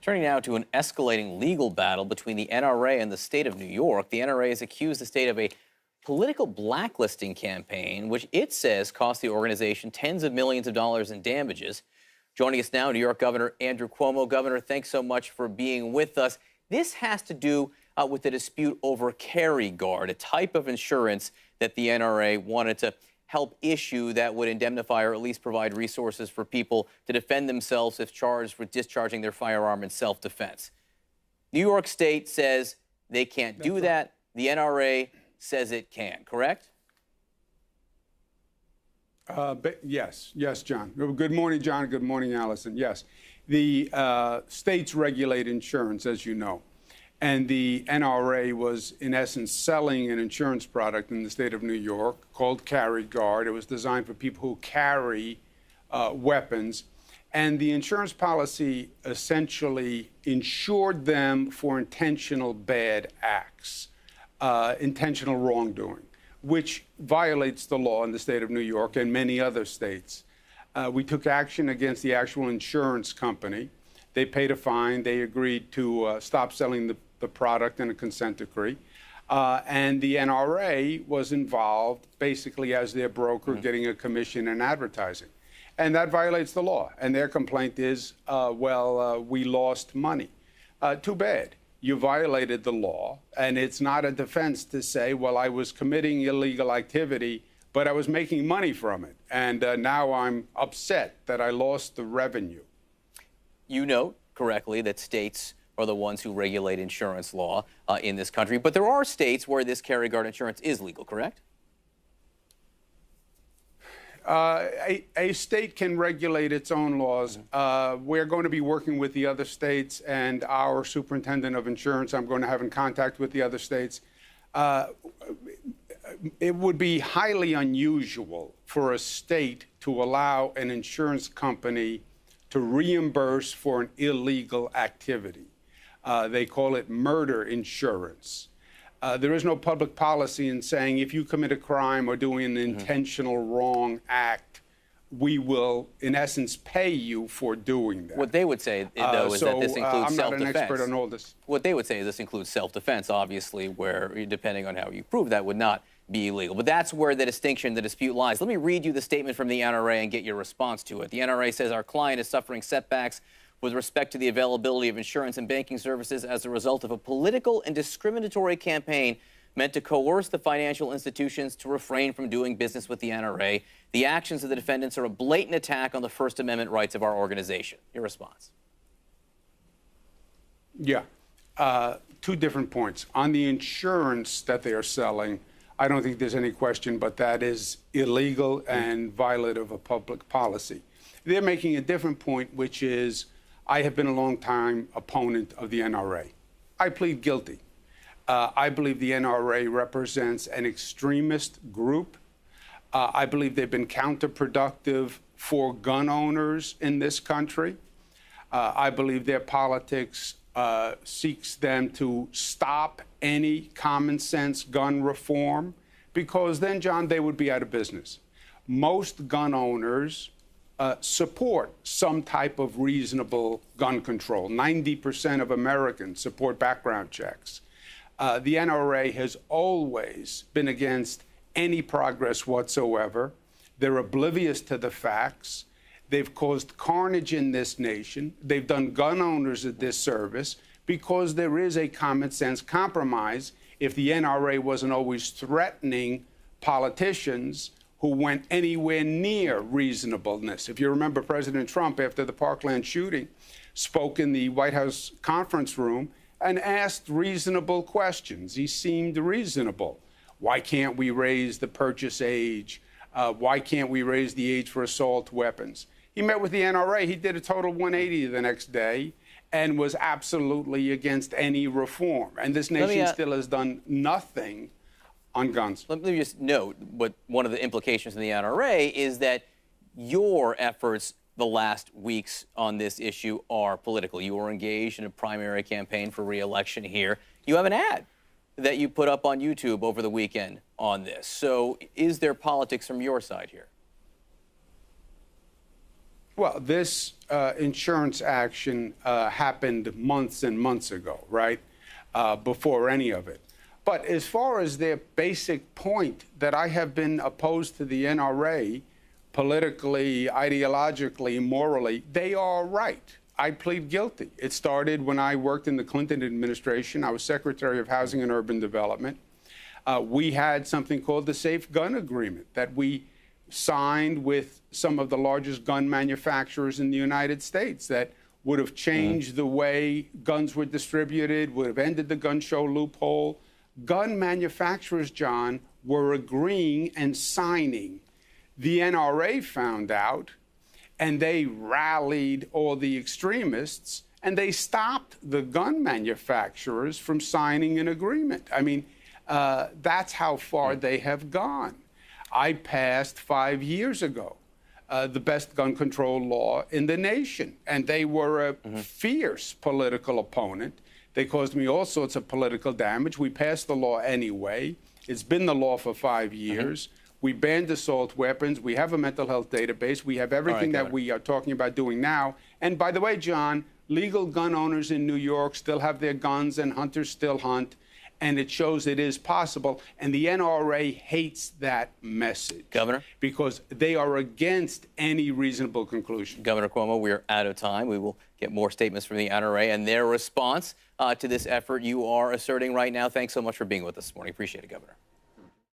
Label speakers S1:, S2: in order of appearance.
S1: Turning now to an escalating legal battle between the NRA and the state of New York. The NRA has accused the state of a political blacklisting campaign, which it says cost the organization tens of millions of dollars in damages. Joining us now, New York Governor Andrew Cuomo. Governor, thanks so much for being with us. This has to do with the dispute over Carry Guard, a type of insurance that the NRA wanted to help issue that would indemnify or at least provide resources for people to defend themselves if charged with discharging their firearm in self-defense. New York State says they can't do that. The NRA says it can, correct?
S2: Yes, John. Good morning, John. Good morning, Allison. Yes, the states regulate insurance, as you know. And the NRA was, in essence, selling an insurance product in the state of New York called Carry Guard. It was designed for people who carry weapons. And the insurance policy essentially insured them for intentional bad acts, intentional wrongdoing, which violates the law in the state of New York and many other states. We took action against the actual insurance company. They paid a fine. They agreed to stop selling the product in a consent decree. And the NRA was involved basically as their broker, getting a commission in advertising. And that violates the law. And their complaint is, we lost money. Too bad. You violated the law. And it's not a defense to say, well, I was committing illegal activity, but I was making money from it. And now I'm upset that I lost the revenue.
S1: You note correctly that states are the ones who regulate insurance law in this country. But there are states where this Carry Guard insurance is legal, correct?
S2: A state can regulate its own laws. We're going to be working with the other states, and our superintendent of insurance, I'm going to have in contact with the other states. It would be highly unusual for a state to allow an insurance company to reimburse for an illegal activity. They call it murder insurance. There is no public policy in saying if you commit a crime or doing an intentional wrong act, we will, in essence, pay you for doing that.
S1: What they would say, though, is that this includes self-defense.
S2: I'm not an expert on all this.
S1: What they would say is this includes self-defense, obviously, where, depending on how you prove that, would not be illegal. But that's where the distinction, the dispute lies. Let me read you the statement from the NRA and get your response to it. The NRA says our client is suffering setbacks with respect to the availability of insurance and banking services as a result of a political and discriminatory campaign meant to coerce the financial institutions to refrain from doing business with the NRA. The actions of the defendants are a blatant attack on the First Amendment rights of our organization. Your response?
S2: Yeah. Two different points. On the insurance that they are selling, I don't think there's any question, but that is illegal and violative of public policy. They're making a different point, which is I have been a long-time opponent of the NRA. I plead guilty. I believe the NRA represents an extremist group. I believe they've been counterproductive for gun owners in this country. I believe their politics seeks them to stop any common sense gun reform, because then, John, they would be out of business. Most gun owners support some type of reasonable gun control. 90% of Americans support background checks. The NRA has always been against any progress whatsoever. They're oblivious to the facts. They've caused carnage in this nation. They've done gun owners a disservice because there is a common sense compromise. If the NRA wasn't always threatening politicians who went anywhere near reasonableness. If you remember, President Trump, after the Parkland shooting, spoke in the White House conference room and asked reasonable questions. He seemed reasonable. Why can't we raise the purchase age? Why can't we raise the age for assault weapons? He met with the NRA. He did a total 180 the next day and was absolutely against any reform. And this nation still has done nothing on guns.
S1: Let me just note what one of the implications of the NRA is that your efforts the last weeks on this issue are political. You were engaged in a primary campaign for re-election here. You have an ad that you put up on YouTube over the weekend on this. So is there politics from your side here?
S2: Well, this insurance action happened months and months ago, right? Before any of it. But as far as their basic point that I have been opposed to the NRA politically, ideologically, morally, they are right. I plead guilty. It started when I worked in the Clinton administration. I was Secretary of Housing and Urban Development. We had something called the Safe Gun Agreement that we signed with some of the largest gun manufacturers in the United States that would have changed the way guns were distributed, would have ended the gun show loophole. Gun manufacturers, John, were agreeing and signing. The NRA found out, and they rallied all the extremists, and they stopped the gun manufacturers from signing an agreement. I mean, that's how far they have gone. I passed 5 years ago the best gun control law in the nation, and they were a fierce political opponent. They caused me all sorts of political damage. We passed the law anyway. It's been the law for 5 years. We banned assault weapons. We have a mental health database. We have everything that we are talking about doing now. And by the way, John, legal gun owners in New York still have their guns and hunters still hunt. And it shows it is possible. And the NRA hates that message.
S1: Governor?
S2: Because they are against any reasonable conclusion.
S1: Governor Cuomo, we are out of time. We will get more statements from the NRA and their response to this effort you are asserting right now. Thanks so much for being with us this morning. Appreciate it, Governor.